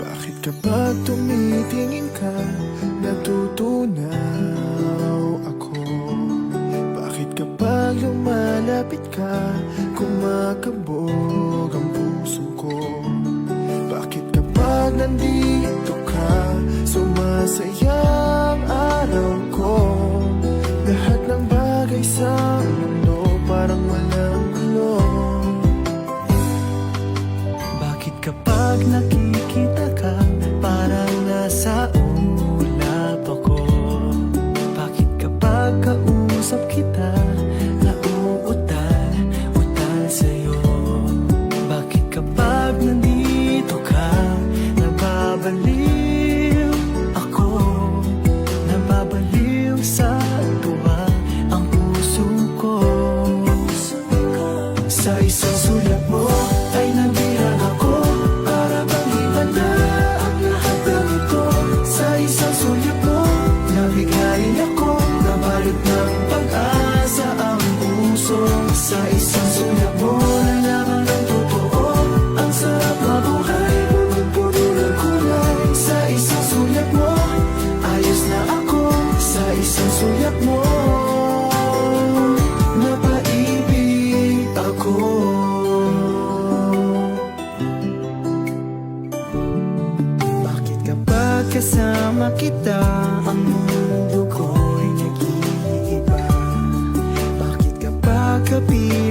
Bakit kapag tumitingin ka, natutunaw ako? Bakit kapag lumalapit ka, kumakabog ang puso ko? Bakit kapag nandito ka, sumasaya ang araw ko? Lahat ng bagay sa mundo parang walang gulo. Bakit kapag nakikita ka, parang nasa ulap ako? Bakit kapag kausap kita, nauutal sa'yo? Bakit kapag nandito ka, nababaliw ako? Nababaliw sa tuwa ang puso ko. Sa isang sulat mo ay nabihag ako, para bang iba na ang lahat ng ito. Sa isang sulat mo, nabigayin ako, nabalot ng pag-asa ang puso. Sa isang sulat mo, nalaman ng totoo, ang sarap mabuhay, punong-puno ng kulay. Sa isang sulat mo, ayos na ako. Sa isang sulat mo, napaibig ako. Bakit kapag kasama kita, ang mundo ko'y nag-iiba? Bakit kapag kapiling